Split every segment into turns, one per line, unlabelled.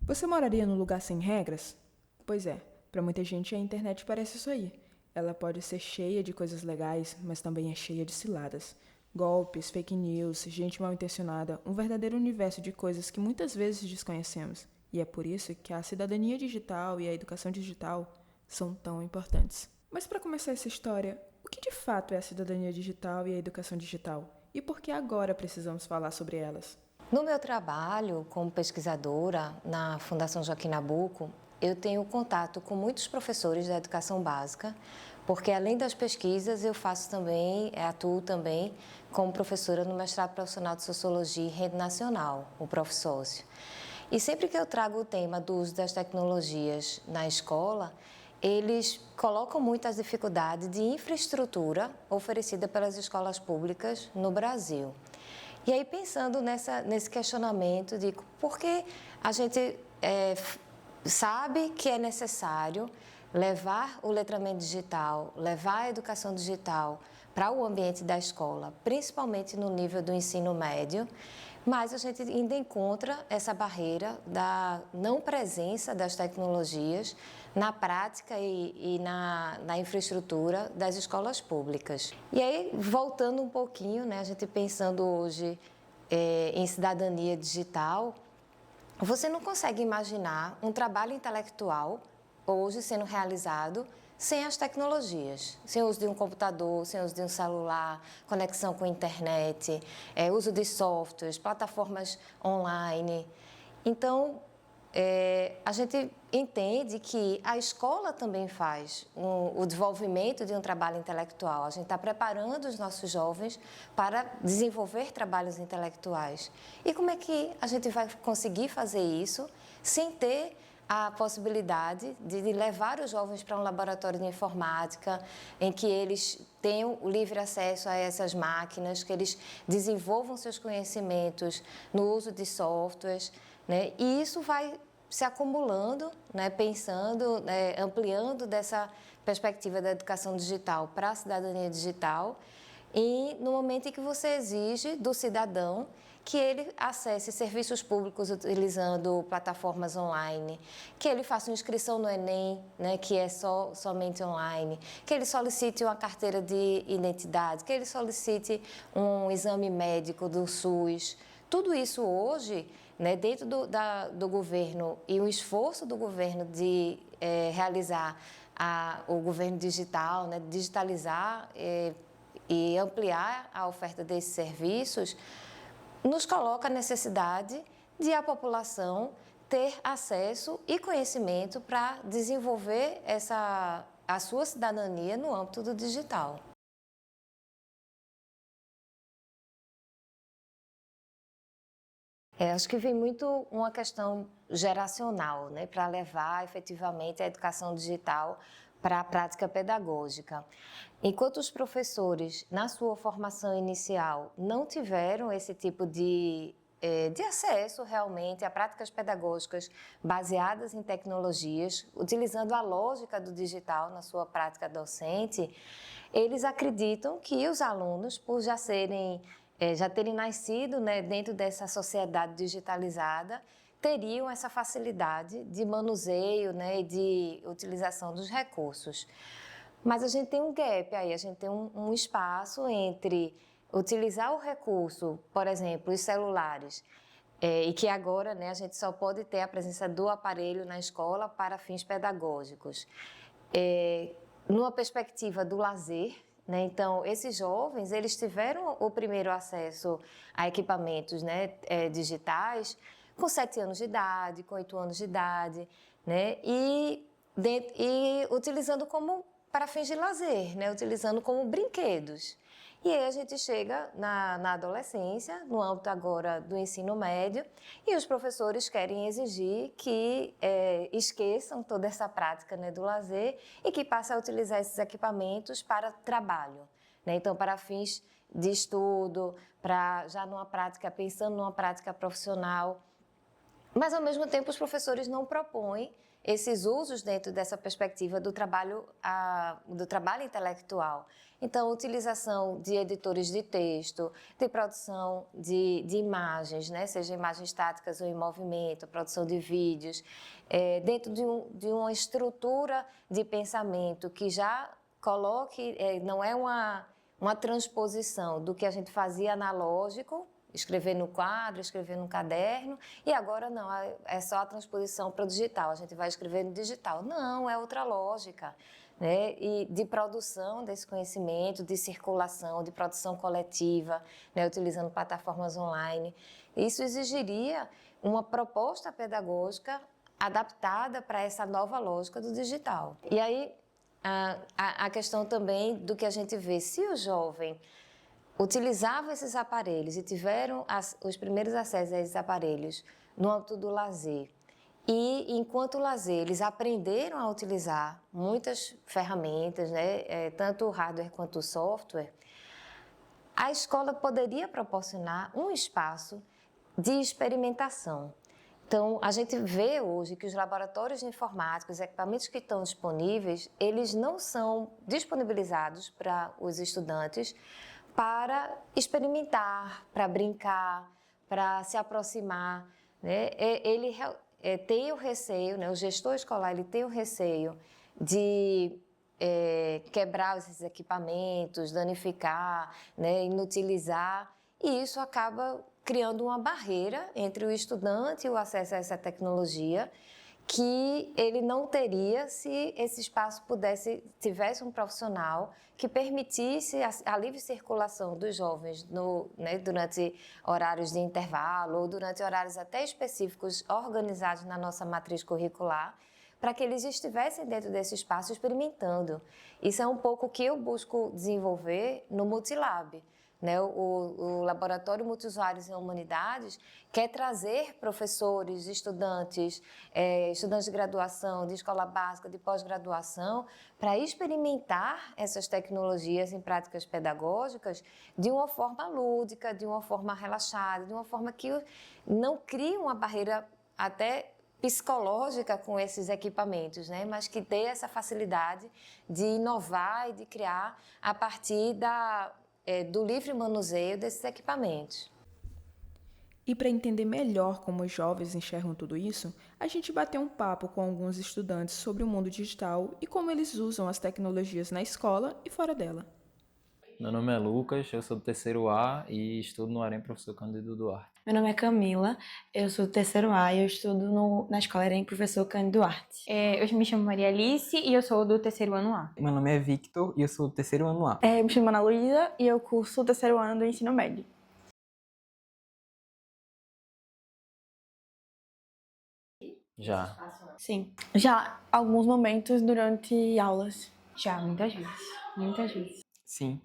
Você moraria num lugar sem regras? Pois é, para muita gente a internet parece isso aí. Ela pode ser cheia de coisas legais, mas também é cheia de ciladas. Golpes, fake news, gente mal intencionada, um verdadeiro universo de coisas que muitas vezes desconhecemos. E é por isso que a cidadania digital e a educação digital são tão importantes. Mas para começar essa história, o que de fato é a cidadania digital e a educação digital? E por que agora precisamos falar sobre elas?
No meu trabalho como pesquisadora na Fundação Joaquim Nabuco, eu tenho contato com muitos professores da educação básica, porque além das pesquisas eu atuo também como professora no mestrado profissional de Sociologia e Rede Nacional, o Profsócio. E sempre que eu trago o tema do uso das tecnologias na escola, eles colocam muitas dificuldades de infraestrutura oferecida pelas escolas públicas no Brasil. E aí, pensando nesse questionamento de por que a gente sabe que é necessário levar o letramento digital, levar a educação digital para o ambiente da escola, principalmente no nível do ensino médio, mas a gente ainda encontra essa barreira da não presença das tecnologias na prática e na infraestrutura das escolas públicas. E aí, voltando um pouquinho, né, a gente pensando hoje em cidadania digital, você não consegue imaginar um trabalho intelectual hoje sendo realizado sem as tecnologias, sem o uso de um computador, sem o uso de um celular, conexão com a internet, uso de softwares, plataformas online. Então, a gente entende que a escola também faz o desenvolvimento de um trabalho intelectual. A gente está preparando os nossos jovens para desenvolver trabalhos intelectuais. E como é que a gente vai conseguir fazer isso sem ter a possibilidade de levar os jovens para um laboratório de informática, em que eles tenham o livre acesso a essas máquinas, que eles desenvolvam seus conhecimentos no uso de softwares, né? E isso vai se acumulando, né, pensando, né, ampliando dessa perspectiva da educação digital para a cidadania digital, e no momento em que você exige do cidadão que ele acesse serviços públicos utilizando plataformas online, que ele faça uma inscrição no Enem, né, que é somente online, que ele solicite uma carteira de identidade, que ele solicite um exame médico do SUS. Tudo isso hoje, né, dentro do governo e o esforço do governo de realizar o governo digital, né, digitalizar e ampliar a oferta desses serviços, nos coloca a necessidade de a população ter acesso e conhecimento para desenvolver a sua cidadania no âmbito do digital. Acho que vem muito uma questão geracional, né, para levar efetivamente a educação digital para a prática pedagógica. Enquanto os professores, na sua formação inicial, não tiveram esse tipo de acesso realmente a práticas pedagógicas baseadas em tecnologias, utilizando a lógica do digital na sua prática docente, eles acreditam que os alunos, por já terem nascido, né, dentro dessa sociedade digitalizada, teriam essa facilidade de manuseio, né, e de utilização dos recursos. Mas a gente tem um gap aí, a gente tem um espaço entre utilizar o recurso, por exemplo, os celulares, e que agora, né, a gente só pode ter a presença do aparelho na escola para fins pedagógicos. Numa perspectiva do lazer, né, então, esses jovens, eles tiveram o primeiro acesso a equipamentos, né, digitais com 7 anos de idade, com 8 anos de idade, né, e utilizando para fins de lazer, né, utilizando como brinquedos. E aí a gente chega na adolescência, no âmbito agora do ensino médio, e os professores querem exigir que esqueçam toda essa prática, né, do lazer e que passem a utilizar esses equipamentos para trabalho, né? Então, para fins de estudo, pensando numa prática profissional. Mas, ao mesmo tempo, os professores não propõem esses usos dentro dessa perspectiva do trabalho intelectual. Então, utilização de editores de texto, de produção de imagens, né? Seja imagens estáticas ou em movimento, produção de vídeos, dentro de uma estrutura de pensamento que já coloque, não é uma transposição do que a gente fazia analógico, escrever no quadro, escrever no caderno, e agora não, é só a transposição para o digital, a gente vai escrever no digital. Não, é outra lógica, né? E de produção desse conhecimento, de circulação, de produção coletiva, né? Utilizando plataformas online. Isso exigiria uma proposta pedagógica adaptada para essa nova lógica do digital. E aí, a questão também do que a gente vê, se o jovem utilizavam esses aparelhos e tiveram os primeiros acessos a esses aparelhos no âmbito do lazer. E, enquanto lazer, eles aprenderam a utilizar muitas ferramentas, né, tanto o hardware quanto o software, a escola poderia proporcionar um espaço de experimentação. Então, a gente vê hoje que os laboratórios de informática, os equipamentos que estão disponíveis, eles não são disponibilizados para os estudantes para experimentar, para brincar, para se aproximar, né? Ele tem o receio, né? O gestor escolar ele tem o receio de quebrar esses equipamentos, danificar, né? Inutilizar, e isso acaba criando uma barreira entre o estudante e o acesso a essa tecnologia, que ele não teria se esse espaço tivesse um profissional que permitisse a livre circulação dos jovens né, durante horários de intervalo ou durante horários até específicos organizados na nossa matriz curricular, para que eles estivessem dentro desse espaço experimentando. Isso é um pouco o que eu busco desenvolver no Multilab. Né, o Laboratório Multiusuários em Humanidades quer trazer professores, estudantes, estudantes de graduação, de escola básica, de pós-graduação, para experimentar essas tecnologias em práticas pedagógicas de uma forma lúdica, de uma forma relaxada, de uma forma que não crie uma barreira até psicológica com esses equipamentos, né? Mas que dê essa facilidade de inovar e de criar a partir do livre manuseio desses equipamentos.
E para entender melhor como os jovens enxergam tudo isso, a gente bateu um papo com alguns estudantes sobre o mundo digital e como eles usam as tecnologias na escola e fora dela.
Meu nome é Lucas, eu sou do terceiro A e estudo no AREM Professor Cândido Duarte.
Meu nome é Camila, eu sou do terceiro A e eu estudo na escola AREM Professor Cândido Duarte.
Eu me chamo Maria Alice e eu sou do terceiro ano A.
Meu nome é Victor e eu sou do terceiro ano A.
Eu me chamo Ana Luísa e eu curso o terceiro ano do ensino médio.
Já.
Sim.
Já alguns momentos durante aulas.
Já, muitas vezes. Muitas vezes.
Sim.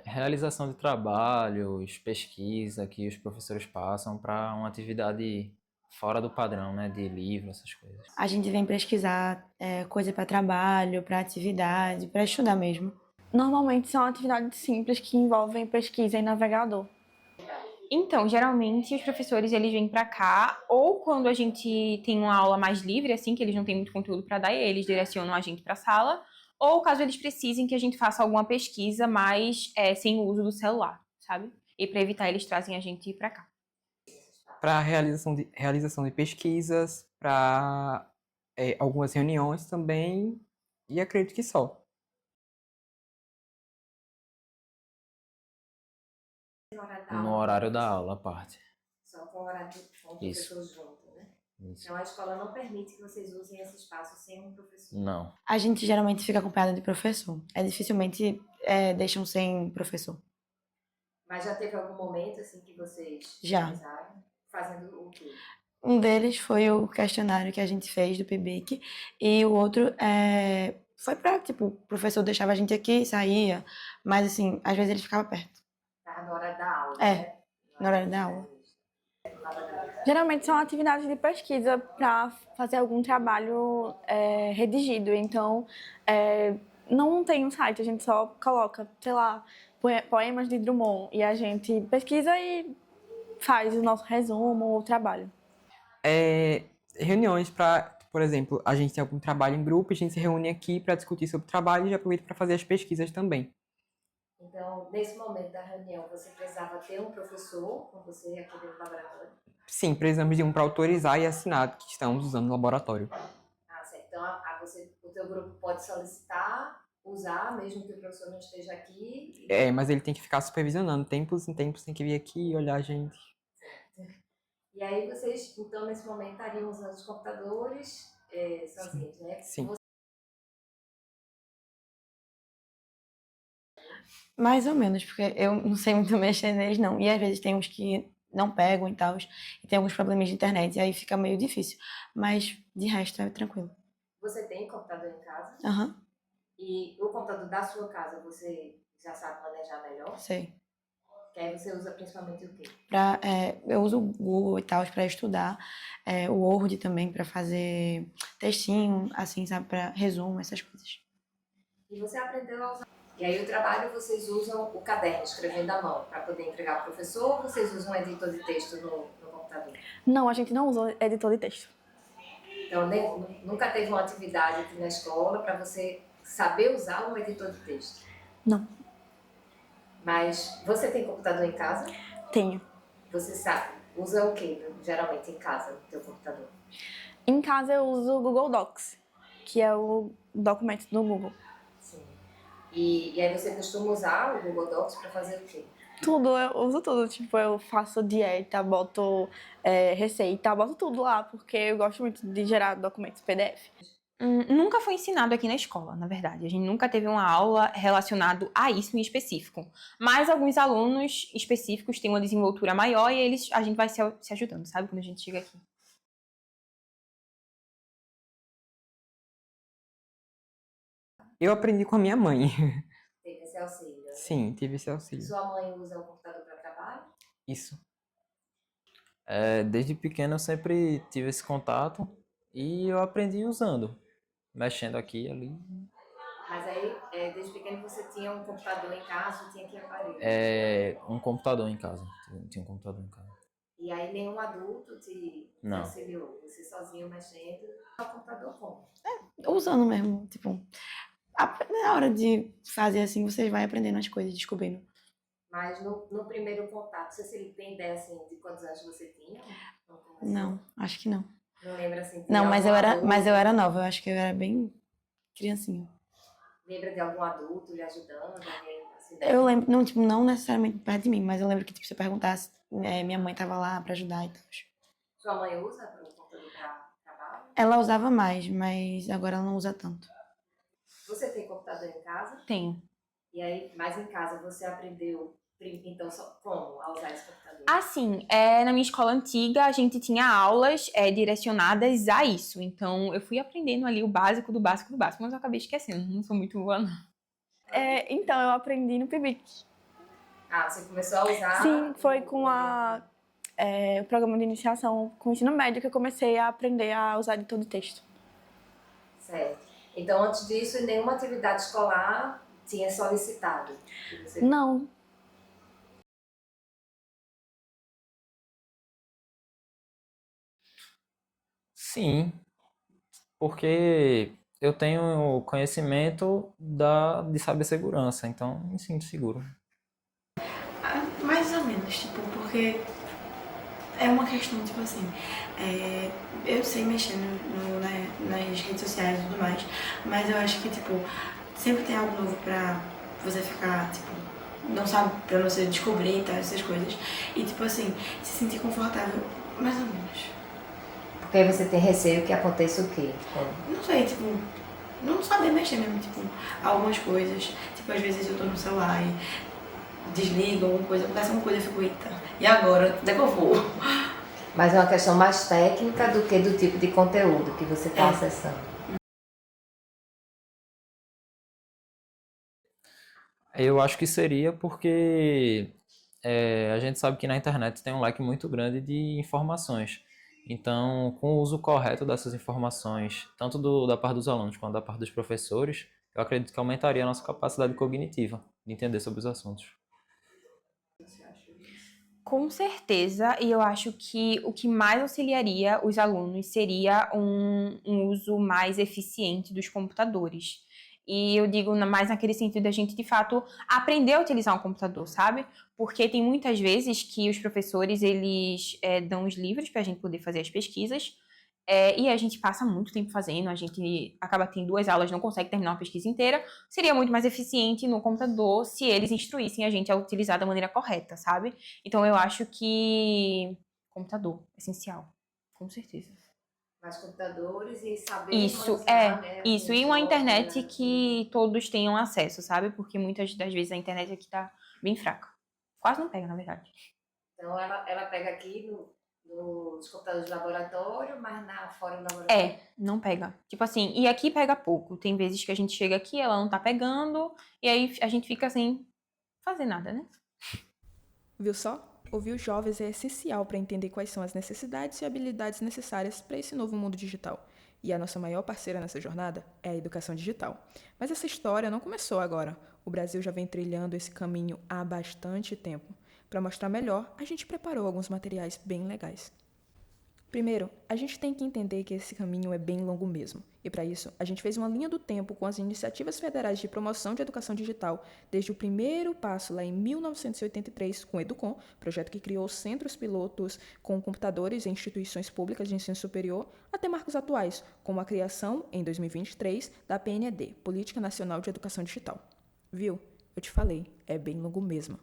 Realização de trabalhos, pesquisa que os professores passam para uma atividade fora do padrão, né, de livro, essas coisas.
A gente vem pesquisar coisa para trabalho, para atividade, para estudar mesmo.
Normalmente são atividades simples que envolvem pesquisa em navegador.
Então, geralmente os professores eles vêm para cá ou quando a gente tem uma aula mais livre, assim, que eles não têm muito conteúdo para dar, eles direcionam a gente para a sala, ou caso eles precisem que a gente faça alguma pesquisa, mas sem o uso do celular, sabe? E para evitar eles trazem a gente para cá.
Para realização de pesquisas, para algumas reuniões também, e acredito que só.
No horário da aula, a parte.
Só com o horário com o professor junto, né?
Isso.
Então a escola não permite que vocês usem esse espaço sem um professor?
Não.
A gente geralmente fica acompanhada de professor. Dificilmente deixam sem professor.
Mas já teve algum momento assim que vocês
Já.
usaram? Fazendo o quê?
Um deles foi o questionário que a gente fez do PIBIC e o outro foi para, tipo, o professor deixava a gente aqui, saía, mas assim, às vezes ele ficava perto.
Tá na hora da aula,
né? Na hora da aula.
Geralmente são atividades de pesquisa para fazer algum trabalho redigido. Então, não tem um site, a gente só coloca, sei lá, poemas de Drummond e a gente pesquisa e faz o nosso resumo, o trabalho.
Reuniões para, por exemplo, a gente tem algum trabalho em grupo, a gente se reúne aqui para discutir sobre o trabalho e já aproveita para fazer as pesquisas também.
Então, nesse momento da reunião, você precisava ter um professor com você aqui dentro do laboratório?
Sim, precisamos de um para autorizar e assinar que estamos usando o laboratório.
Ah, certo. Então, o teu grupo pode solicitar, usar, mesmo que o professor não esteja aqui?
Mas ele tem que ficar supervisionando, tempos em tempos tem que vir aqui e olhar a gente.
E aí vocês, então, nesse momento, estariam usando os computadores sozinhos, né?
Sim.
Mais ou menos, porque eu não sei muito mexer neles, não. E às vezes tem uns que não pegam e tal, e tem alguns problemas de internet, e aí fica meio difícil. Mas de resto é tranquilo.
Você tem computador em casa?
Aham,
E o computador da sua casa você já sabe manejar melhor?
sei.
Que aí você usa principalmente o quê?
Eu uso o Google e tal para estudar, o Word também para fazer textinho, assim, sabe, para resumo, essas coisas.
E você aprendeu a usar. E aí o trabalho vocês usam o caderno, escrevendo à mão, para poder entregar ao professor, ou vocês usam um editor de texto no computador?
Não, a gente não usa editor de texto.
Então, nunca teve uma atividade aqui na escola para você saber usar um editor de texto?
Não.
Mas você tem computador em casa?
Tenho.
Você sabe, usa o que geralmente em casa, no teu computador?
Em casa eu uso o Google Docs, que é o documento do Google.
Sim. E aí você costuma usar o Google Docs para fazer o quê?
Tudo, eu uso tudo. Tipo, eu faço dieta, boto receita, boto tudo lá, porque eu gosto muito de gerar documentos PDF.
Nunca foi ensinado aqui na escola, na verdade. A gente nunca teve uma aula relacionada a isso em específico. Mas alguns alunos específicos têm uma desenvoltura maior e a gente vai se ajudando, sabe? Quando a gente chega aqui.
Eu aprendi com a minha mãe.
Teve esse auxílio, né?
Sim, tive esse auxílio.
Sua mãe usa o computador para trabalho?
Isso.
Desde pequeno eu sempre tive esse contato e eu aprendi usando, mexendo aqui e ali.
Mas aí, desde pequeno você tinha um computador em casa, tinha que aparelho?
Um computador em casa. Tinha um computador em casa.
E aí nenhum adulto te
Não.
auxiliou? Você sozinho mexendo? O computador como?
Usando mesmo, tipo, na hora de fazer assim, você vai aprendendo as coisas, descobrindo.
Mas no primeiro contato, você tem ideia assim, de quantos anos você tinha?
Não, acho que não.
Não lembra assim?
Não, mas eu
adulto?
era nova, eu acho que eu era bem criancinha.
Lembra de algum adulto lhe ajudando? Alguém, assim,
Eu lembro, não, tipo, não necessariamente perto de mim, mas eu lembro que, tipo, se eu perguntasse, minha mãe tava lá pra ajudar e tal.
Sua mãe usa o computador para trabalho?
Ela usava mais, mas agora ela não usa tanto.
Você tem computador em casa?
Tenho.
E aí, mas em casa você aprendeu, então, como a usar esse computador?
Assim, na minha escola antiga, a gente tinha aulas direcionadas a isso. Então, eu fui aprendendo ali o básico do básico do básico, mas eu acabei esquecendo. Não sou muito boa, não.
Então, eu aprendi no PIBIC.
Ah, você começou a usar?
Sim, foi com o programa de iniciação com o ensino médio que eu comecei a aprender a usar editor de texto.
Certo. Então, antes disso, nenhuma atividade escolar tinha solicitado?
Não.
Sim, porque eu tenho conhecimento de cibersegurança, então me sinto seguro.
Mais ou menos, tipo, porque é uma questão, tipo assim, eu sei mexer nas redes sociais e tudo mais, mas eu acho que, tipo, sempre tem algo novo pra você ficar, tipo, não sabe, pra você descobrir e tal, essas coisas. E, tipo assim, se sentir confortável, mais ou menos.
Porque aí você tem receio que aconteça o quê?
Não sei, tipo, não saber mexer mesmo, tipo, algumas coisas. Tipo, às vezes eu tô no celular e desligo alguma coisa, acontece alguma coisa, eu fico, eita, e agora? Onde é que eu vou?
Mas é uma questão mais técnica do que do tipo de conteúdo que você está acessando.
Eu acho que seria porque a gente sabe que na internet tem um leque muito grande de informações. Então, com o uso correto dessas informações, tanto da parte dos alunos quanto da parte dos professores, eu acredito que aumentaria a nossa capacidade cognitiva. de entender sobre os assuntos.
Com certeza, e eu acho que o que mais auxiliaria os alunos seria um uso mais eficiente dos computadores. E eu digo mais naquele sentido da gente, de fato, aprender a utilizar um computador, sabe? Porque tem muitas vezes que os professores, eles dão os livros para a gente poder fazer as pesquisas, e a gente passa muito tempo fazendo, a gente acaba tendo 2 aulas, não consegue terminar uma pesquisa inteira. Seria muito mais eficiente no computador se eles instruíssem a gente a utilizar da maneira correta, sabe? Então eu acho que computador, essencial, com certeza.
Mais computadores e saber
Isso, isso. E uma internet que todos tenham acesso, sabe? Porque muitas das vezes a internet aqui tá bem fraca. Quase não pega, na verdade.
Então ela pega aqui nos computadores de laboratório, mas fora do laboratório.
Não pega. Tipo assim, e aqui pega pouco. Tem vezes que a gente chega aqui, ela não tá pegando, e aí a gente fica sem fazer nada, né?
Viu só? Ouvir os jovens é essencial para entender quais são as necessidades e habilidades necessárias para esse novo mundo digital. E a nossa maior parceira nessa jornada é a educação digital. Mas essa história não começou agora. O Brasil já vem trilhando esse caminho há bastante tempo. Para mostrar melhor, a gente preparou alguns materiais bem legais. Primeiro, a gente tem que entender que esse caminho é bem longo mesmo. E para isso, a gente fez uma linha do tempo com as iniciativas federais de promoção de educação digital, desde o primeiro passo lá em 1983 com o Educom, projeto que criou centros pilotos com computadores em instituições públicas de ensino superior, até marcos atuais, como a criação, em 2023, da PNED, Política Nacional de Educação Digital. Viu? Eu te falei, é bem longo mesmo.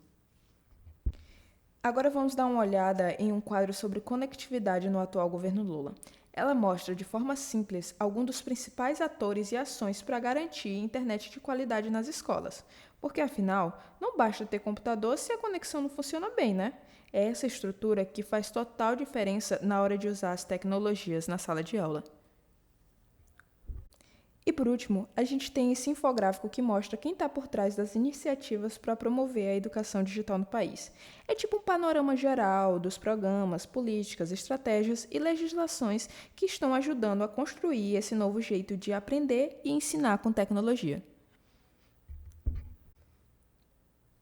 Agora vamos dar uma olhada em um quadro sobre conectividade no atual governo Lula. Ela mostra de forma simples alguns dos principais atores e ações para garantir internet de qualidade nas escolas. Porque, afinal, não basta ter computador se a conexão não funciona bem, né? É essa estrutura que faz total diferença na hora de usar as tecnologias na sala de aula. E por último, a gente tem esse infográfico que mostra quem está por trás das iniciativas para promover a educação digital no país. É tipo um panorama geral dos programas, políticas, estratégias e legislações que estão ajudando a construir esse novo jeito de aprender e ensinar com tecnologia.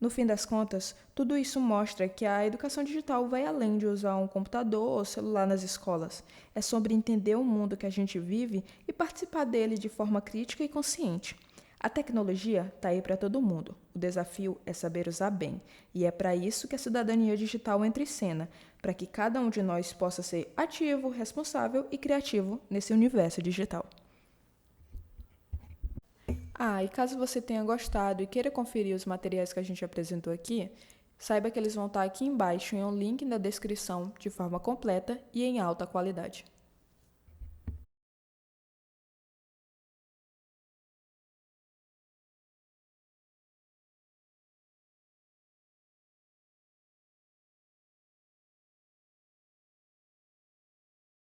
No fim das contas, tudo isso mostra que a educação digital vai além de usar um computador ou celular nas escolas. É sobre entender o mundo que a gente vive e participar dele de forma crítica e consciente. A tecnologia está aí para todo mundo. O desafio é saber usar bem. E é para isso que a cidadania digital entra em cena, para que cada um de nós possa ser ativo, responsável e criativo nesse universo digital. E caso você tenha gostado e queira conferir os materiais que a gente apresentou aqui, saiba que eles vão estar aqui embaixo em um link na descrição de forma completa e em alta qualidade.